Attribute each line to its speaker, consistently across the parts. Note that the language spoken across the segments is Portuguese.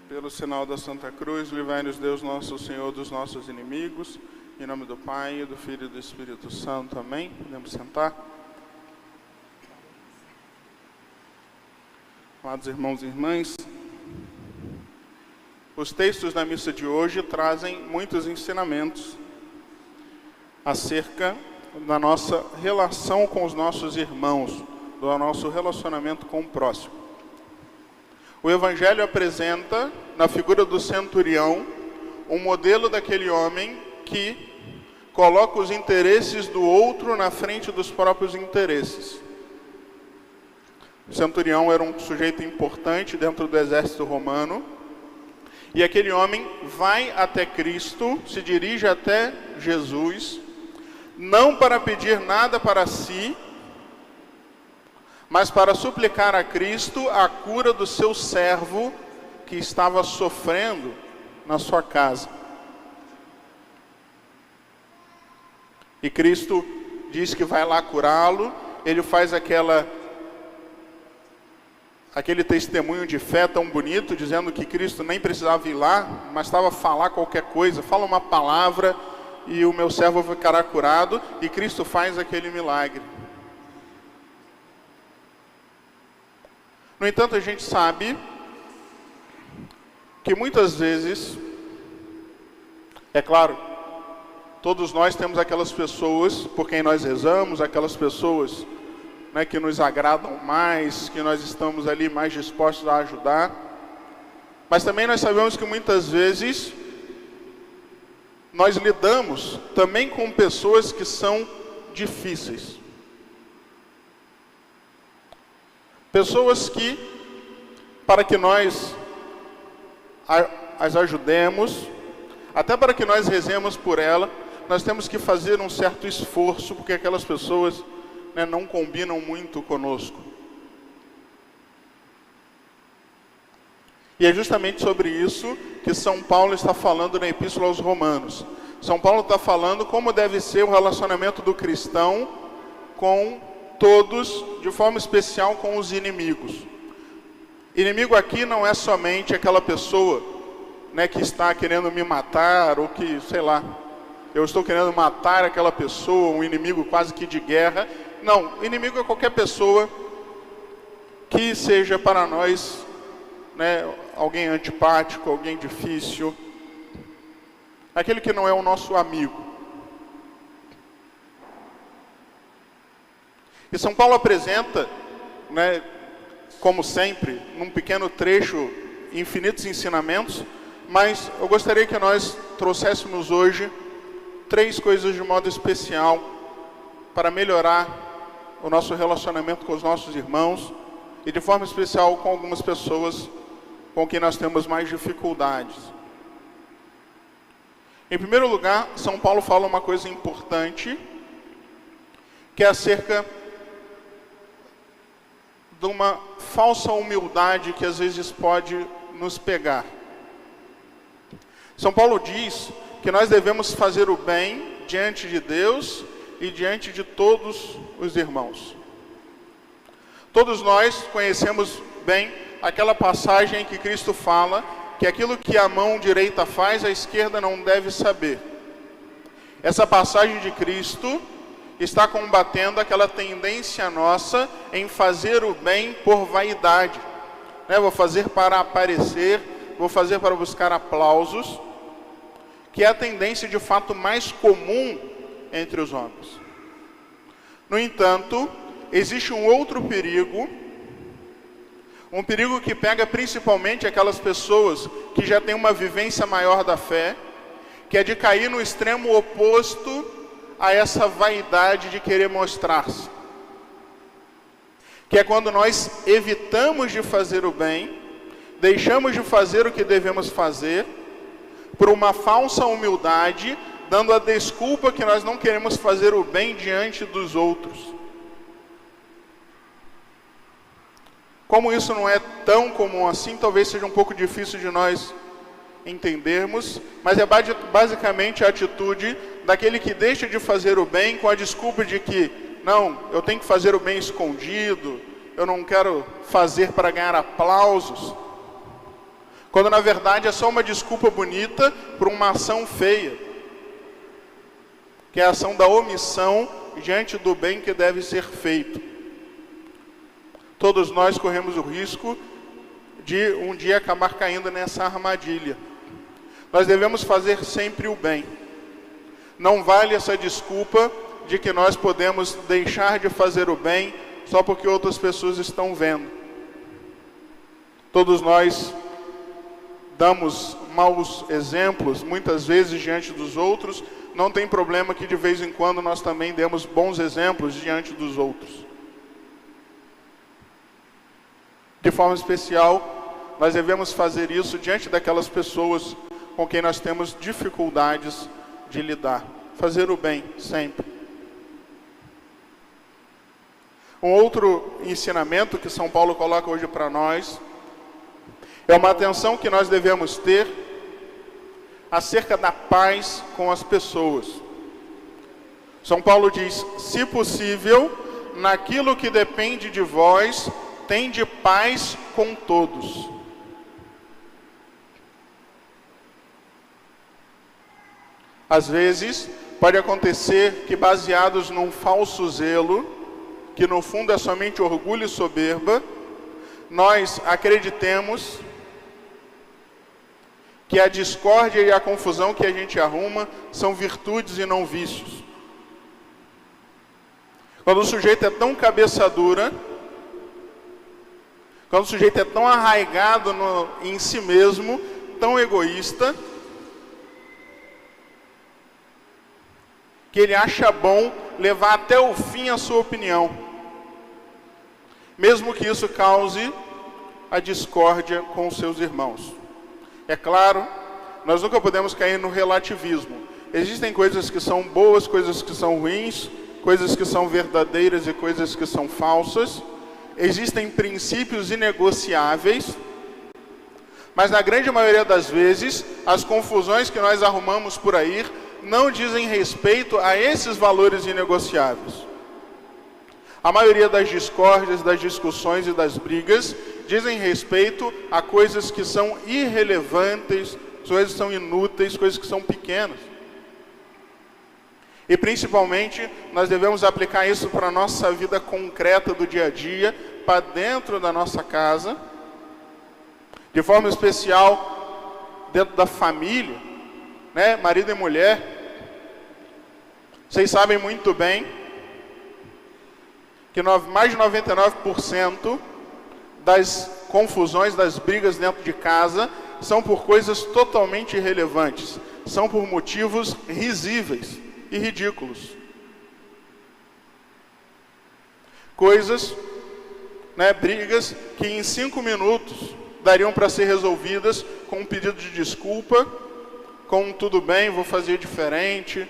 Speaker 1: Pelo sinal da Santa Cruz, livrai-nos Deus nosso Senhor dos nossos inimigos. Em nome do Pai, do Filho e do Espírito Santo. Amém. Podemos sentar. Amados irmãos e irmãs, os textos da missa de hoje trazem muitos ensinamentos acerca da nossa relação com os nossos irmãos, do nosso relacionamento com o próximo. O Evangelho apresenta, na figura do centurião, um modelo daquele homem que coloca os interesses do outro na frente dos próprios interesses. O centurião era um sujeito importante dentro do exército romano, e aquele homem vai até Cristo, se dirige até Jesus, não para pedir nada para si, mas para suplicar a Cristo a cura do seu servo que estava sofrendo na sua casa. E Cristo diz que vai lá curá-lo. Ele faz aquele testemunho de fé tão bonito, dizendo que Cristo nem precisava ir lá, mas estava a falar qualquer coisa, fala uma palavra e o meu servo ficará curado, e Cristo faz aquele milagre. No entanto, a gente sabe que muitas vezes, é claro, todos nós temos aquelas pessoas por quem nós rezamos, aquelas pessoas, né, que nos agradam mais, que nós estamos ali mais dispostos a ajudar. Mas também nós sabemos que muitas vezes nós lidamos também com pessoas que são difíceis. Pessoas que, para que nós as ajudemos, até para que nós rezemos por ela, nós temos que fazer um certo esforço, porque aquelas pessoas, né, não combinam muito conosco. E é justamente sobre isso que São Paulo está falando na Epístola aos Romanos. São Paulo está falando como deve ser o relacionamento do cristão com todos, de forma especial com os inimigos. Inimigo aqui não é somente aquela pessoa, né, que está querendo me matar, ou que, sei lá, eu estou querendo matar aquela pessoa, um inimigo quase que de guerra. Não, inimigo é qualquer pessoa que seja para nós, né, alguém antipático, alguém difícil, aquele que não é o nosso amigo. E São Paulo apresenta, né, como sempre, num pequeno trecho, infinitos ensinamentos, mas eu gostaria que nós trouxéssemos hoje 3 coisas de modo especial para melhorar o nosso relacionamento com os nossos irmãos e de forma especial com algumas pessoas com quem nós temos mais dificuldades. Em primeiro lugar, São Paulo fala uma coisa importante, que é acerca de uma falsa humildade que às vezes pode nos pegar. São Paulo diz que nós devemos fazer o bem diante de Deus e diante de todos os irmãos. Todos nós conhecemos bem aquela passagem em que Cristo fala que aquilo que a mão direita faz, a esquerda não deve saber. Essa passagem de Cristo está combatendo aquela tendência nossa em fazer o bem por vaidade, né? Vou fazer para aparecer, vou fazer para buscar aplausos, que é a tendência de fato mais comum entre os homens. No entanto, existe um outro perigo, um perigo que pega principalmente aquelas pessoas que já têm uma vivência maior da fé, que é de cair no extremo oposto a essa vaidade de querer mostrar-se. Que é quando nós evitamos de fazer o bem, deixamos de fazer o que devemos fazer, por uma falsa humildade, dando a desculpa que nós não queremos fazer o bem diante dos outros. Como isso não é tão comum assim, talvez seja um pouco difícil de nós entendermos, mas é basicamente a atitude daquele que deixa de fazer o bem com a desculpa de que, não, eu tenho que fazer o bem escondido, eu não quero fazer para ganhar aplausos. quando na verdade é só uma desculpa bonita por uma ação feia, que é a ação da omissão diante do bem que deve ser feito. Todos nós corremos o risco de um dia acabar caindo nessa armadilha. Nós devemos fazer sempre o bem. Não vale essa desculpa de que nós podemos deixar de fazer o bem só porque outras pessoas estão vendo. Todos nós damos maus exemplos, muitas vezes diante dos outros. Não tem problema que de vez em quando nós também demos bons exemplos diante dos outros. De forma especial, nós devemos fazer isso diante daquelas pessoas com quem nós temos dificuldades de lidar. Fazer o bem, sempre. Um outro ensinamento que São Paulo coloca hoje para nós é uma atenção que nós devemos ter acerca da paz com as pessoas. São Paulo diz: se possível, naquilo que depende de vós, tende paz com todos. Às vezes, pode acontecer que, baseados num falso zelo, que no fundo é somente orgulho e soberba, nós acreditemos que a discórdia e a confusão que a gente arruma são virtudes e não vícios. Quando o sujeito é tão cabeça dura, quando o sujeito é tão arraigado em si mesmo, tão egoísta, que ele acha bom levar até o fim a sua opinião, mesmo que isso cause a discórdia com os seus irmãos. É claro, nós nunca podemos cair no relativismo. Existem coisas que são boas, coisas que são ruins, coisas que são verdadeiras e coisas que são falsas. Existem princípios inegociáveis, mas na grande maioria das vezes, as confusões que nós arrumamos por aí não dizem respeito a esses valores inegociáveis. A maioria das discórdias, das discussões e das brigas dizem respeito a coisas que são irrelevantes, coisas que são inúteis, coisas que são pequenas. E principalmente, nós devemos aplicar isso para a nossa vida concreta do dia a dia, para dentro da nossa casa, de forma especial, dentro da família, né? Marido e mulher. Vocês sabem muito bem que mais de 99% das confusões, das brigas dentro de casa, são por coisas totalmente irrelevantes. São por motivos risíveis e ridículos. Coisas, brigas que em 5 minutos dariam para ser resolvidas com um pedido de desculpa, com tudo bem, vou fazer diferente.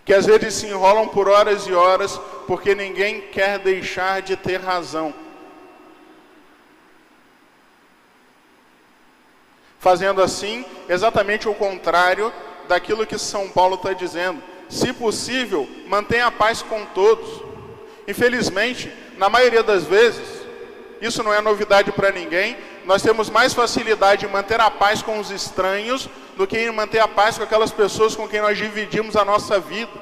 Speaker 1: Que às vezes se enrolam por horas e horas, porque ninguém quer deixar de ter razão. Fazendo assim, exatamente o contrário daquilo que São Paulo está dizendo. Se possível, mantenha a paz com todos. Infelizmente, na maioria das vezes, isso não é novidade para ninguém, nós temos mais facilidade em manter a paz com os estranhos do que em manter a paz com aquelas pessoas com quem nós dividimos a nossa vida.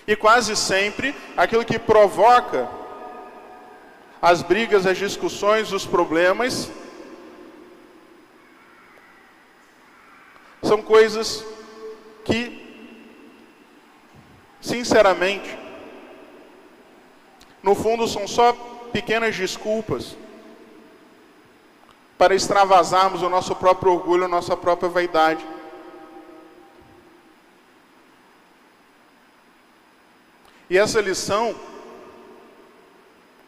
Speaker 1: E quase sempre, aquilo que provoca as brigas, as discussões, os problemas, são coisas que, sinceramente, no fundo são só pequenas desculpas para extravasarmos o nosso próprio orgulho, a nossa própria vaidade. E essa lição,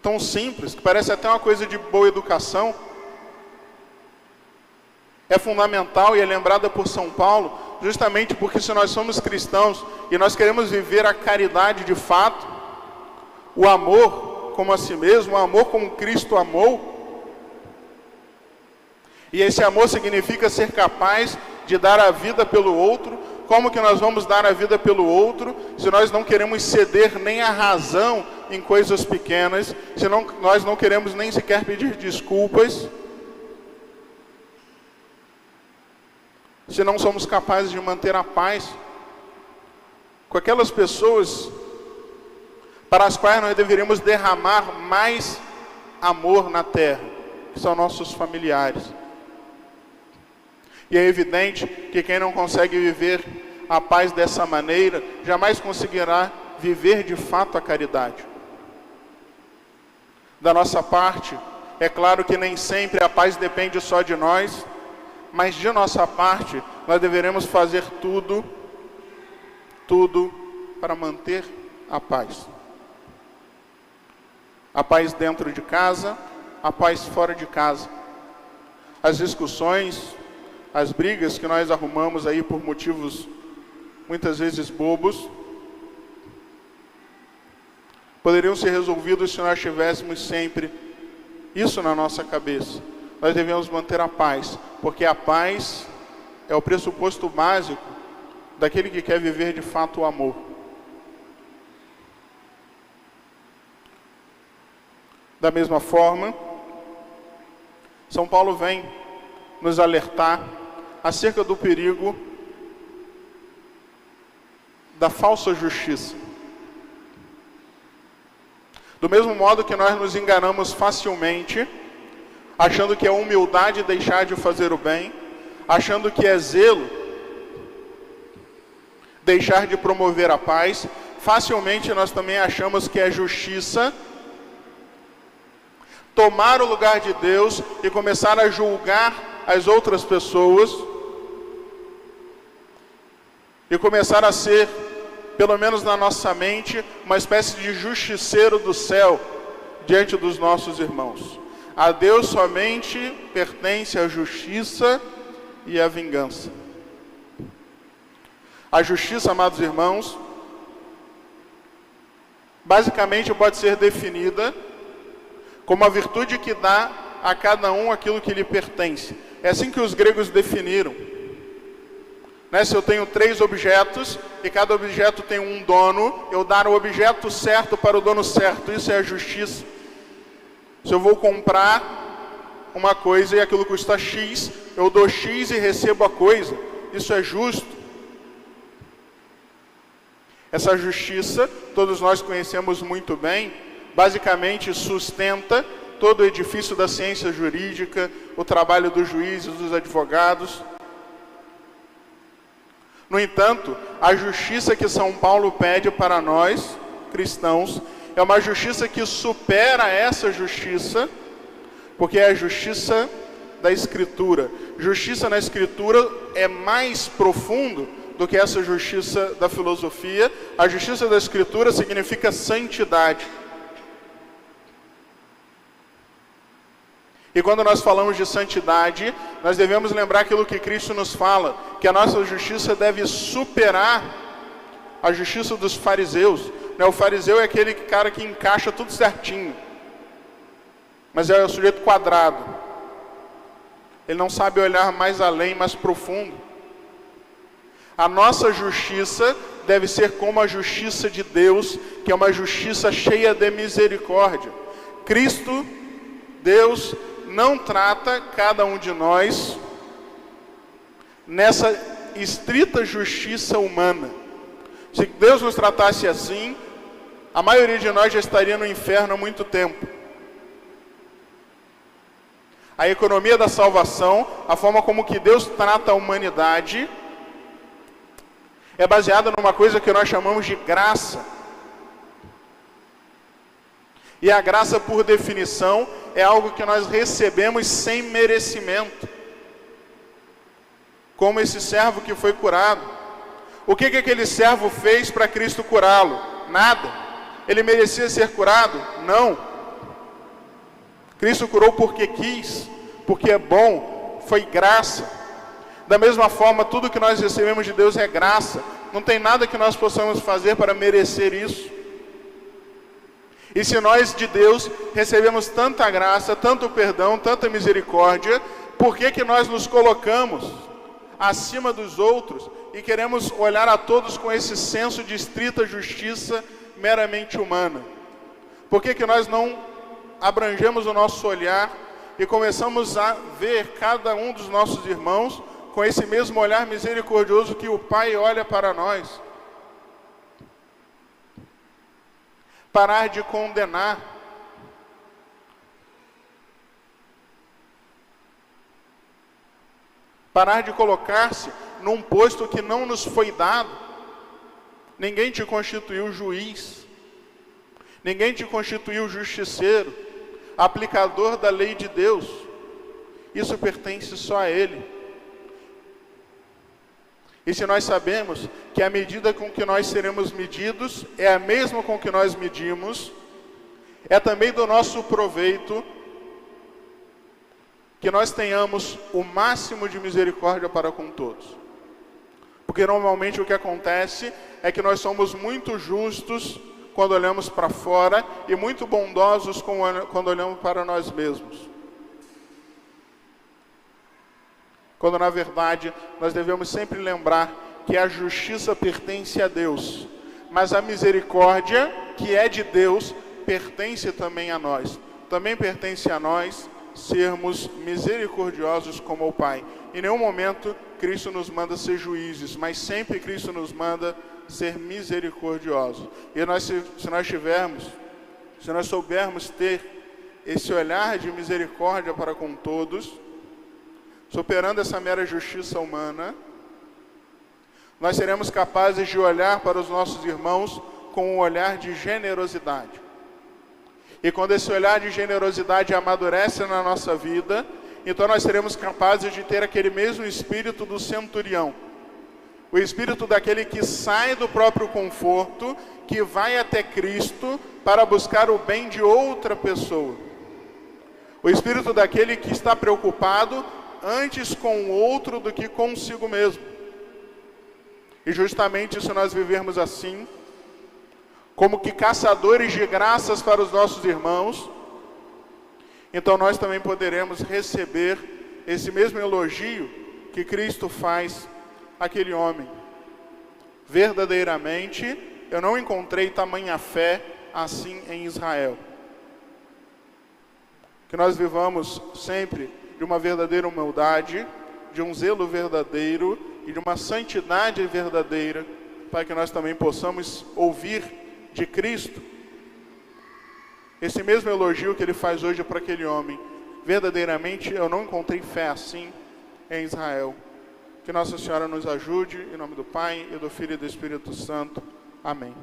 Speaker 1: tão simples, que parece até uma coisa de boa educação, é fundamental e é lembrada por São Paulo, justamente porque se nós somos cristãos e nós queremos viver a caridade de fato, o amor como a si mesmo, o amor como Cristo amou, e esse amor significa ser capaz de dar a vida pelo outro. Como que nós vamos dar a vida pelo outro se nós não queremos ceder nem a razão em coisas pequenas, se nós não queremos nem sequer pedir desculpas, se não somos capazes de manter a paz com aquelas pessoas para as quais nós deveríamos derramar mais amor na terra, que são nossos familiares. E é evidente que quem não consegue viver a paz dessa maneira, jamais conseguirá viver de fato a caridade. Da nossa parte, é claro que nem sempre a paz depende só de nós, mas de nossa parte, nós deveremos fazer tudo para manter a paz. A paz dentro de casa, a paz fora de casa. As discussões, as brigas que nós arrumamos aí por motivos muitas vezes bobos, poderiam ser resolvidos se nós tivéssemos sempre isso na nossa cabeça. Nós devemos manter a paz, porque a paz é o pressuposto básico daquele que quer viver de fato o amor. Da mesma forma, São Paulo vem nos alertar acerca do perigo da falsa justiça. Do mesmo modo que nós nos enganamos facilmente, achando que é humildade deixar de fazer o bem, achando que é zelo deixar de promover a paz, facilmente nós também achamos que é justiça tomar o lugar de Deus e começar a julgar as outras pessoas e começar a ser, pelo menos na nossa mente, uma espécie de justiceiro do céu diante dos nossos irmãos. A Deus somente pertence a justiça e a vingança. A justiça, amados irmãos, basicamente pode ser definida como a virtude que dá a cada um aquilo que lhe pertence. É assim que os gregos definiram. Se eu tenho 3 objetos e cada objeto tem um dono, eu dar o objeto certo para o dono certo, isso é a justiça. Se eu vou comprar uma coisa e aquilo custa X, eu dou X e recebo a coisa, isso é justo. Essa justiça, todos nós conhecemos muito bem, basicamente sustenta todo o edifício da ciência jurídica, o trabalho dos juízes, dos advogados. No entanto, a justiça que São Paulo pede para nós, cristãos, é uma justiça que supera essa justiça, porque é a justiça da Escritura. Justiça na Escritura é mais profundo do que essa justiça da filosofia. A justiça da Escritura significa santidade. E quando nós falamos de santidade, nós devemos lembrar aquilo que Cristo nos fala, que a nossa justiça deve superar a justiça dos fariseus. O fariseu é aquele cara que encaixa tudo certinho, mas é o sujeito quadrado. Ele não sabe olhar mais além, mais profundo. A nossa justiça deve ser como a justiça de Deus, que é uma justiça cheia de misericórdia. Cristo, Deus, não trata cada um de nós nessa estrita justiça humana. Se Deus nos tratasse assim, a maioria de nós já estaria no inferno há muito tempo. A economia da salvação, a forma como que Deus trata a humanidade, é baseada numa coisa que nós chamamos de graça. E a graça, por definição, é algo que nós recebemos sem merecimento. Como esse servo que foi curado. O que aquele servo fez para Cristo curá-lo? Nada. Ele merecia ser curado? Não. Cristo curou porque quis, porque é bom, foi graça. Da mesma forma, tudo que nós recebemos de Deus é graça. Não tem nada que nós possamos fazer para merecer isso. E se nós de Deus recebemos tanta graça, tanto perdão, tanta misericórdia, por que nós nos colocamos acima dos outros e queremos olhar a todos com esse senso de estrita justiça meramente humana? Por que que nós não abrangemos o nosso olhar e começamos a ver cada um dos nossos irmãos com esse mesmo olhar misericordioso que o Pai olha para nós? Parar de condenar. Parar de colocar-se num posto que não nos foi dado. Ninguém te constituiu juiz. Ninguém te constituiu justiceiro, aplicador da lei de Deus. Isso pertence só a Ele. E se nós sabemos que a medida com que nós seremos medidos é a mesma com que nós medimos, é também do nosso proveito que nós tenhamos o máximo de misericórdia para com todos. Porque normalmente o que acontece é que nós somos muito justos quando olhamos para fora e muito bondosos quando olhamos para nós mesmos. Quando na verdade nós devemos sempre lembrar que a justiça pertence a Deus, mas a misericórdia, que é de Deus, pertence também a nós. Também pertence a nós sermos misericordiosos como o Pai. Em nenhum momento Cristo nos manda ser juízes, mas sempre Cristo nos manda ser misericordiosos. E se nós soubermos ter esse olhar de misericórdia para com todos, superando essa mera justiça humana, nós seremos capazes de olhar para os nossos irmãos com um olhar de generosidade. E quando esse olhar de generosidade amadurece na nossa vida, então nós seremos capazes de ter aquele mesmo espírito do centurião. O espírito daquele que sai do próprio conforto, que vai até Cristo para buscar o bem de outra pessoa. O espírito daquele que está preocupado antes com o outro do que consigo mesmo. E justamente se nós vivermos assim, como que caçadores de graças para os nossos irmãos, então nós também poderemos receber esse mesmo elogio que Cristo faz àquele homem. Verdadeiramente, eu não encontrei tamanha fé assim em Israel. Que nós vivamos sempre de uma verdadeira humildade, de um zelo verdadeiro e de uma santidade verdadeira, para que nós também possamos ouvir de Cristo esse mesmo elogio que Ele faz hoje para aquele homem. Verdadeiramente, eu não encontrei fé assim em Israel. Que Nossa Senhora nos ajude, em nome do Pai, e do Filho e do Espírito Santo. Amém.